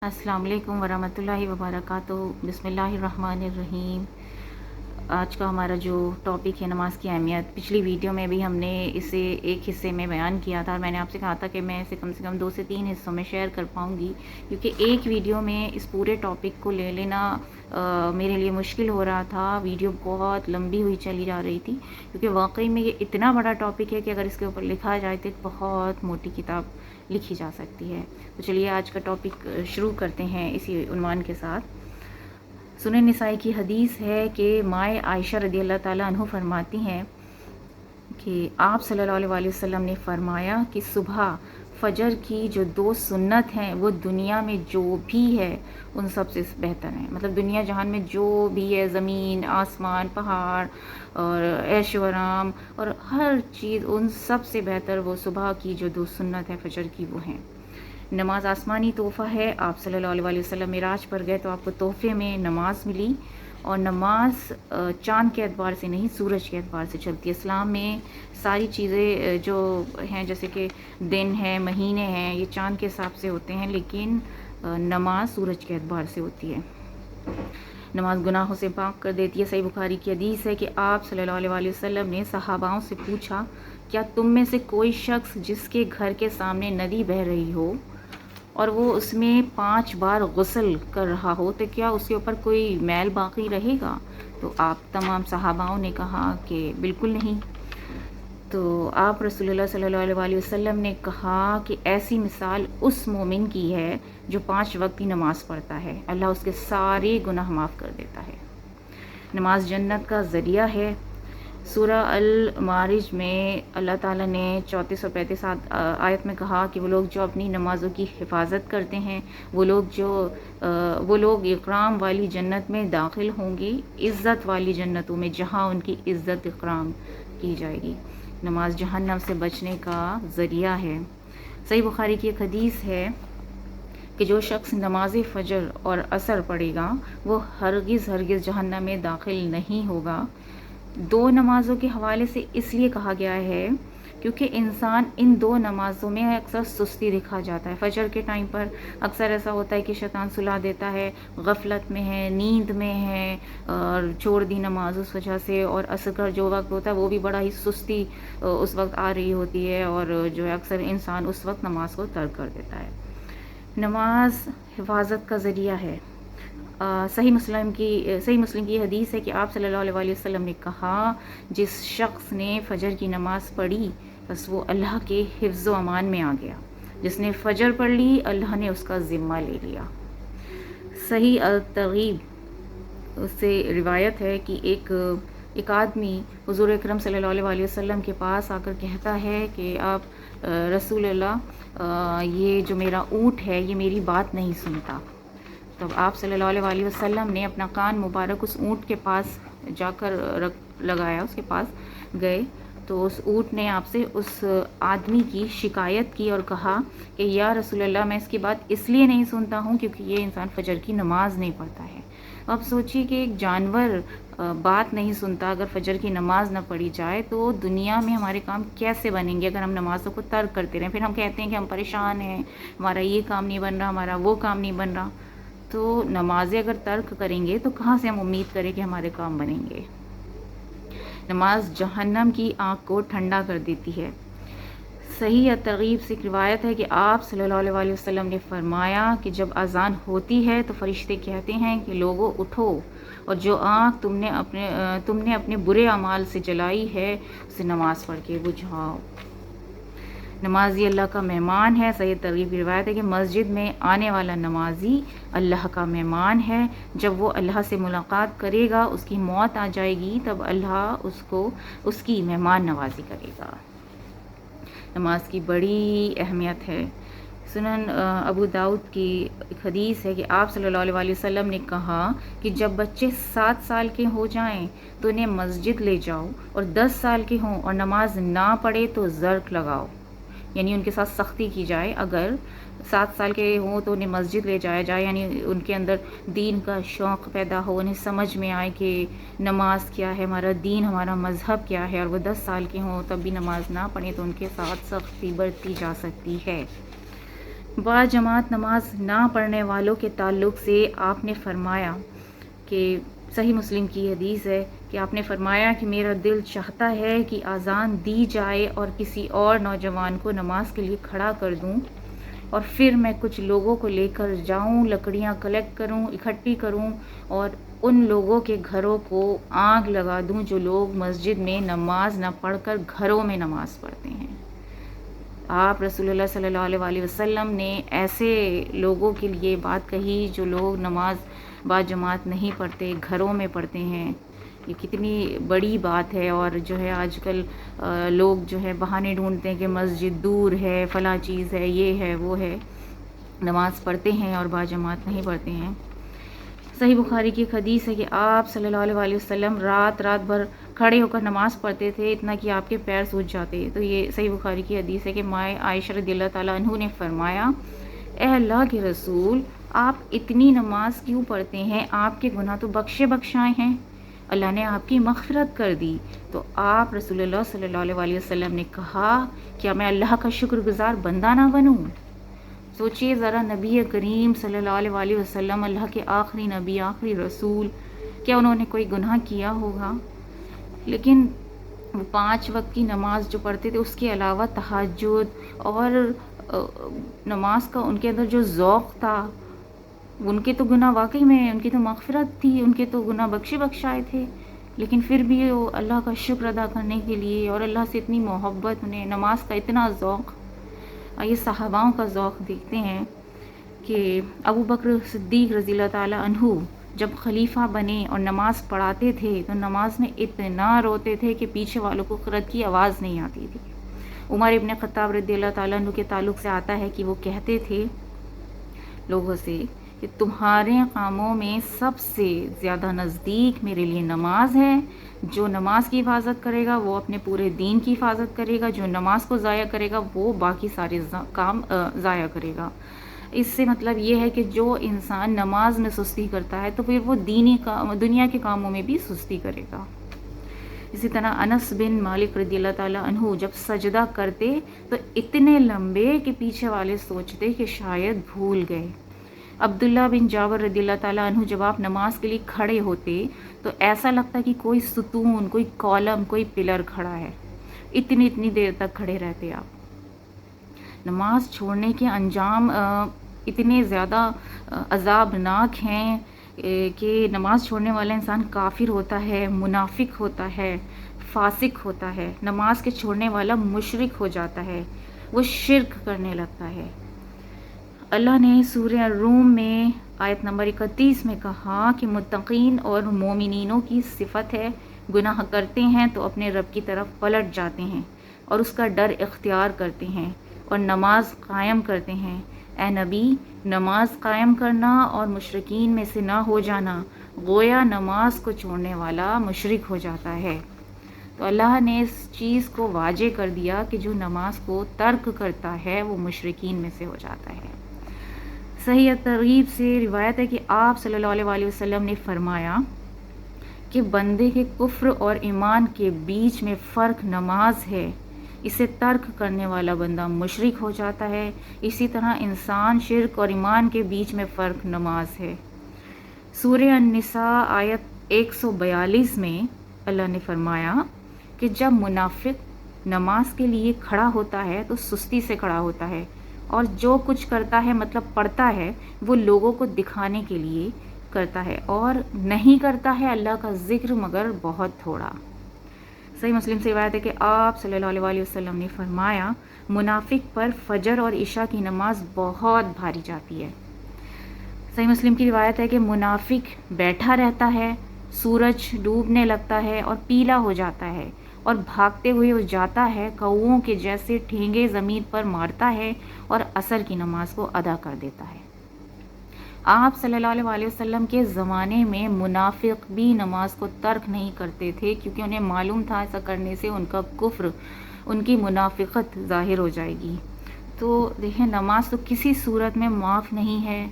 السلام علیکم ورحمۃ اللہ وبرکاتہ۔ بسم اللہ الرحمن الرحیم۔ آج کا ہمارا جو ٹاپک ہے نماز کی اہمیت، پچھلی ویڈیو میں بھی ہم نے اسے ایک حصے میں بیان کیا تھا اور میں نے آپ سے کہا تھا کہ میں اسے کم سے کم 2 سے 3 حصوں میں شیئر کر پاؤں گی، کیونکہ ایک ویڈیو میں اس پورے ٹاپک کو لے لینا میرے لیے مشکل ہو رہا تھا۔ ویڈیو بہت لمبی ہوئی چلی جا رہی تھی، کیونکہ واقعی میں یہ اتنا بڑا ٹاپک ہے کہ اگر اس کے اوپر لکھا جائے تو ایک بہت موٹی کتاب لکھی جا سکتی ہے۔ تو چلیے آج کا ٹاپک شروع کرتے ہیں اسی عنوان کے ساتھ۔ سنن نسائی کی حدیث ہے کہ مائیں عائشہ رضی اللہ تعالیٰ عنہ فرماتی ہیں کہ آپ صلی اللہ علیہ وسلم نے فرمایا کہ صبح فجر کی جو 2 سنت ہیں وہ دنیا میں جو بھی ہے ان سب سے بہتر ہیں۔ مطلب دنیا جہان میں جو بھی ہے، زمین، آسمان، پہاڑ اور عیش و آرام اور ہر چیز، ان سب سے بہتر وہ صبح کی جو 2 سنت ہے فجر کی وہ ہیں۔ نماز آسمانی تحفہ ہے۔ آپ صلی اللہ علیہ وسلم معراج پر گئے تو آپ کو تحفے میں نماز ملی، اور نماز چاند کے اعتبار سے نہیں، سورج کے اعتبار سے چلتی ہے۔ اسلام میں ساری چیزیں جو ہیں، جیسے کہ دن ہیں، مہینے ہیں، یہ چاند کے حساب سے ہوتے ہیں، لیکن نماز سورج کے اعتبار سے ہوتی ہے۔ نماز گناہوں سے پاک کر دیتی ہے۔ صحیح بخاری کی حدیث ہے کہ آپ صلی اللہ علیہ وسلم نے صحاباؤں سے پوچھا، کیا تم میں سے کوئی شخص جس کے گھر کے سامنے ندی بہہ رہی ہو اور وہ اس میں 5 بار غسل کر رہا ہو تو کیا اس کے اوپر کوئی میل باقی رہے گا؟ تو آپ تمام صحاباؤں نے کہا کہ بالکل نہیں۔ تو آپ رسول اللہ صلی اللہ علیہ وسلم نے کہا کہ ایسی مثال اس مومن کی ہے جو 5 وقت کی نماز پڑھتا ہے، اللہ اس کے سارے گناہ معاف کر دیتا ہے۔ نماز جنت کا ذریعہ ہے۔ سورہ المعارج میں اللہ تعالیٰ نے 34 اور 35 آیت میں کہا کہ وہ لوگ جو اپنی نمازوں کی حفاظت کرتے ہیں، وہ لوگ اکرام والی جنت میں داخل ہوں گے، عزت والی جنتوں میں جہاں ان کی عزت اکرام کی جائے گی۔ نماز جہنم سے بچنے کا ذریعہ ہے۔ صحیح بخاری کی ایک حدیث ہے کہ جو شخص نماز فجر اور عصر پڑھے گا وہ ہرگز جہنم میں داخل نہیں ہوگا۔ 2 نمازوں کے حوالے سے اس لیے کہا گیا ہے کیونکہ انسان ان 2 نمازوں میں اکثر سستی دکھا جاتا ہے۔ فجر کے ٹائم پر اکثر ایسا ہوتا ہے کہ شیطان سلا دیتا ہے، غفلت میں ہے، نیند میں ہے اور چھوڑ دی نماز اس وجہ سے، اور عصر کا جو وقت ہوتا ہے وہ بھی بڑا ہی سستی اس وقت آ رہی ہوتی ہے، اور جو ہے اکثر انسان اس وقت نماز کو ترک کر دیتا ہے۔ نماز حفاظت کا ذریعہ ہے۔ صحیح مسلم کی حدیث ہے کہ آپ صلی اللہ علیہ وسلم نے کہا، جس شخص نے فجر کی نماز پڑھی بس وہ اللہ کے حفظ و امان میں آ گیا، جس نے فجر پڑھ لی اللہ نے اس کا ذمہ لے لیا۔ صحیح الترغیب سے روایت ہے کہ ایک آدمی حضور اکرم صلی اللہ علیہ وسلم کے پاس آ کر کہتا ہے کہ آپ رسول اللہ، یہ جو میرا اونٹ ہے یہ میری بات نہیں سنتا۔ تب آپ صلی اللہ علیہ وسلم نے اپنا کان مبارک اس اونٹ کے پاس جا کر لگایا، اس کے پاس گئے تو اس اونٹ نے آپ سے اس آدمی کی شکایت کی اور کہا کہ یا رسول اللہ، میں اس کی بات اس لیے نہیں سنتا ہوں کیونکہ یہ انسان فجر کی نماز نہیں پڑھتا ہے۔ اب سوچیے کہ ایک جانور بات نہیں سنتا، اگر فجر کی نماز نہ پڑھی جائے تو دنیا میں ہمارے کام کیسے بنیں گے اگر ہم نمازوں کو ترک کرتے رہیں؟ پھر ہم کہتے ہیں کہ ہم پریشان ہیں، ہمارا یہ کام نہیں بن رہا، ہمارا وہ کام نہیں بن رہا۔ تو نمازیں اگر ترک کریں گے تو کہاں سے ہم امید کریں کہ ہمارے کام بنیں گے؟ نماز جہنم کی آگ کو ٹھنڈا کر دیتی ہے۔ صحیح ترغیب سے ایک روایت ہے کہ آپ صلی اللہ علیہ وسلم نے فرمایا کہ جب اذان ہوتی ہے تو فرشتے کہتے ہیں کہ لوگوں اٹھو، اور جو آگ تم نے اپنے برے اعمال سے جلائی ہے اسے نماز پڑھ کے بجھاؤ۔ نمازی اللہ کا مہمان ہے۔ صحیح ترغیب کی روایت ہے کہ مسجد میں آنے والا نمازی اللہ کا مہمان ہے۔ جب وہ اللہ سے ملاقات کرے گا، اس کی موت آ جائے گی، تب اللہ اس کی مہمان نوازی کرے گا۔ نماز کی بڑی اہمیت ہے۔ سنن ابو داؤد کی ایک حدیث ہے کہ آپ صلی اللہ علیہ وسلم نے کہا کہ جب بچے 7 سال کے ہو جائیں تو انہیں مسجد لے جاؤ، اور 10 سال کے ہوں اور نماز نہ پڑھے تو ضرب لگاؤ، یعنی ان کے ساتھ سختی کی جائے۔ اگر 7 سال کے ہوں تو انہیں مسجد لے جایا جائے، یعنی ان کے اندر دین کا شوق پیدا ہو، انہیں سمجھ میں آئے کہ نماز کیا ہے، ہمارا دین، ہمارا مذہب کیا ہے، اور وہ 10 سال کے ہوں تب بھی نماز نہ پڑھیں تو ان کے ساتھ سختی برتی جا سکتی ہے۔ با جماعت نماز نہ پڑھنے والوں کے تعلق سے آپ نے فرمایا کہ صحیح مسلم کی حدیث ہے کہ آپ نے فرمایا کہ میرا دل چاہتا ہے کہ اذان دی جائے اور کسی اور نوجوان کو نماز کے لیے کھڑا کر دوں اور پھر میں کچھ لوگوں کو لے کر جاؤں، لکڑیاں کلیکٹ کروں، اکٹھی کروں اور ان لوگوں کے گھروں کو آگ لگا دوں جو لوگ مسجد میں نماز نہ پڑھ کر گھروں میں نماز پڑھتے ہیں۔ آپ رسول اللہ صلی اللہ علیہ وسلم نے ایسے لوگوں کے لیے بات کہی جو لوگ نماز با جماعت نہیں پڑھتے، گھروں میں پڑھتے ہیں۔ یہ کتنی بڑی بات ہے، اور جو ہے آج کل لوگ جو ہے بہانے ڈھونڈتے ہیں کہ مسجد دور ہے، فلاں چیز ہے، یہ ہے، وہ ہے، نماز پڑھتے ہیں اور با جماعت نہیں پڑھتے ہیں۔ صحیح بخاری کی ایک حدیث ہے کہ آپ صلی اللہ علیہ وسلم رات بھر کھڑے ہو کر نماز پڑھتے تھے، اتنا کہ آپ کے پیر سوج جاتے۔ تو یہ صحیح بخاری کی حدیث ہے کہ مائیں عائشہ رضی اللہ تعالیٰ عنہ نے فرمایا، اے اللہ کے رسول، آپ اتنی نماز کیوں پڑھتے ہیں؟ آپ کے گناہ تو بخشے بخشائے ہیں، اللہ نے آپ کی مغفرت کر دی۔ تو آپ رسول اللہ صلی اللہ علیہ وسلم نے کہا، کیا میں اللہ کا شکر گزار بندہ نہ بنوں؟ سوچئے ذرا، نبی کریم صلی اللہ علیہ وسلم اللہ کے آخری نبی، آخری رسول، کیا انہوں نے کوئی گناہ کیا ہوگا؟ لیکن وہ 5 وقت کی نماز جو پڑھتے تھے، اس کے علاوہ تہجد اور نماز کا ان کے اندر جو ذوق تھا، ان کے تو گناہ واقعی میں، ان کی تو مغفرت تھی، ان کے تو گناہ بخشے بخشائے تھے، لیکن پھر بھی وہ اللہ کا شکر ادا کرنے کے لیے اور اللہ سے اتنی محبت، انہیں نماز کا اتنا ذوق۔ یہ صحاباؤں کا ذوق دیکھتے ہیں کہ ابو بکر صدیق رضی اللہ تعالیٰ عنہ جب خلیفہ بنے اور نماز پڑھاتے تھے تو نماز میں اتنا روتے تھے کہ پیچھے والوں کو قرأت کی آواز نہیں آتی تھی۔ عمر ابن خطاب رضی اللہ تعالیٰ عنہ کے تعلق سے آتا ہے کہ وہ کہتے تھے لوگوں سے کہ تمہارے کاموں میں سب سے زیادہ نزدیک میرے لیے نماز ہے، جو نماز کی حفاظت کرے گا وہ اپنے پورے دین کی حفاظت کرے گا، جو نماز کو ضائع کرے گا وہ باقی سارے کام ضائع کرے گا۔ اس سے مطلب یہ ہے کہ جو انسان نماز میں سستی کرتا ہے تو پھر وہ دنیا کے کاموں میں بھی سستی کرے گا۔ اسی طرح انس بن مالک رضی اللہ تعالیٰ عنہ جب سجدہ کرتے تو اتنے لمبے کہ پیچھے والے سوچتے کہ شاید بھول گئے۔ عبداللہ بن جابر رضی اللہ تعالیٰ عنہ جب آپ نماز کے لیے کھڑے ہوتے تو ایسا لگتا کہ کوئی ستون، کوئی کالم، کوئی پلر کھڑا ہے، اتنی دیر تک کھڑے رہتے آپ۔ نماز چھوڑنے کے انجام اتنے زیادہ عذابناک ہیں کہ نماز چھوڑنے والا انسان کافر ہوتا ہے، منافق ہوتا ہے، فاسق ہوتا ہے، نماز کے چھوڑنے والا مشرک ہو جاتا ہے، وہ شرک کرنے لگتا ہے۔ اللہ نے سورہ روم میں آیت نمبر 31 میں کہا کہ متقین اور مومنینوں کی صفت ہے، گناہ کرتے ہیں تو اپنے رب کی طرف پلٹ جاتے ہیں اور اس کا ڈر اختیار کرتے ہیں اور نماز قائم کرتے ہیں۔ اے نبی، نماز قائم کرنا اور مشرکین میں سے نہ ہو جانا گویا نماز کو چھوڑنے والا مشرک ہو جاتا ہے۔ تو اللہ نے اس چیز کو واضح کر دیا کہ جو نماز کو ترک کرتا ہے وہ مشرکین میں سے ہو جاتا ہے۔ صحیح ترغیب سے روایت ہے کہ آپ صلی اللہ علیہ وسلم نے فرمایا کہ بندے کے کفر اور ایمان کے بیچ میں فرق نماز ہے، اسے ترک کرنے والا بندہ مشرک ہو جاتا ہے۔ اسی طرح انسان شرک اور ایمان کے بیچ میں فرق نماز ہے۔ سورہ النساء آیت 142 میں اللہ نے فرمایا کہ جب منافق نماز کے لیے کھڑا ہوتا ہے تو سستی سے کھڑا ہوتا ہے، اور جو کچھ کرتا ہے مطلب پڑھتا ہے وہ لوگوں کو دکھانے کے لیے کرتا ہے، اور نہیں کرتا ہے اللہ کا ذکر مگر بہت تھوڑا۔ صحیح مسلم سے روایت ہے کہ آپ صلی اللہ علیہ وسلم نے فرمایا منافق پر فجر اور عشاء کی نماز بہت بھاری جاتی ہے۔ صحیح مسلم کی روایت ہے کہ منافق بیٹھا رہتا ہے، سورج ڈوبنے لگتا ہے اور پیلا ہو جاتا ہے اور بھاگتے ہوئے وہ جاتا ہے، کوؤں کے جیسے ٹھینگے زمین پر مارتا ہے اور عصر کی نماز کو ادا کر دیتا ہے۔ آپ صلی اللہ علیہ وسلم کے زمانے میں منافق بھی نماز کو ترک نہیں کرتے تھے، کیونکہ انہیں معلوم تھا ایسا کرنے سے ان کا کفر، ان کی منافقت ظاہر ہو جائے گی۔ تو دیکھیں، نماز تو کسی صورت میں معاف نہیں ہے،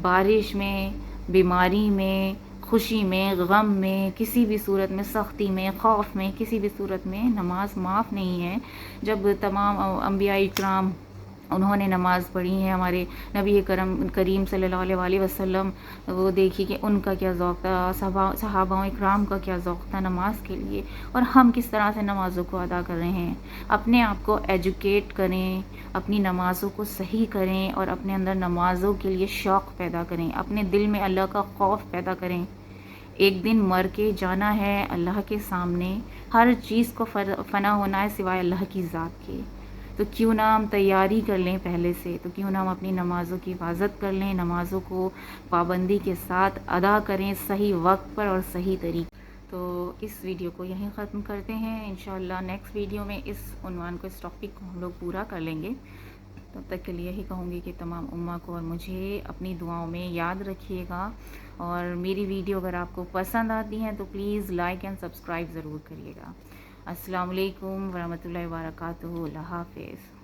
بارش میں، بیماری میں، خوشی میں، غم میں، کسی بھی صورت میں، سختی میں، خوف میں، کسی بھی صورت میں نماز معاف نہیں ہے۔ جب تمام انبیاء اکرام انہوں نے نماز پڑھی ہے، ہمارے نبی کریم صلی اللہ علیہ وسلم، وہ دیکھی کہ ان کا کیا ذوق تھا، صحابہ اکرام کا کیا ذوق تھا نماز کے لیے، اور ہم کس طرح سے نمازوں کو ادا کر رہے ہیں۔ اپنے آپ کو ایجوکیٹ کریں، اپنی نمازوں کو صحیح کریں، اور اپنے اندر نمازوں کے لیے شوق پیدا کریں، اپنے دل میں اللہ کا خوف پیدا کریں۔ ایک دن مر کے جانا ہے اللہ کے سامنے، ہر چیز کو فنا ہونا ہے سوائے اللہ کی ذات کے، تو کیوں نہ ہم تیاری کر لیں پہلے سے، تو کیوں نہ ہم اپنی نمازوں کی حفاظت کر لیں، نمازوں کو پابندی کے ساتھ ادا کریں، صحیح وقت پر اور صحیح طریقے۔ تو اس ویڈیو کو یہیں ختم کرتے ہیں، انشاءاللہ نیکسٹ ویڈیو میں اس عنوان کو، اس ٹاپک کو ہم لوگ پورا کر لیں گے۔ تب تک کے لیے یہی کہوں گی کہ تمام امہ کو اور مجھے اپنی دعاؤں میں یاد رکھیے گا، اور میری ویڈیو اگر آپ کو پسند آتی ہیں تو پلیز لائک اینڈ سبسکرائب ضرور کریے گا۔ السلام علیکم ورحمۃ اللہ وبرکاتہ، اللہ حافظ۔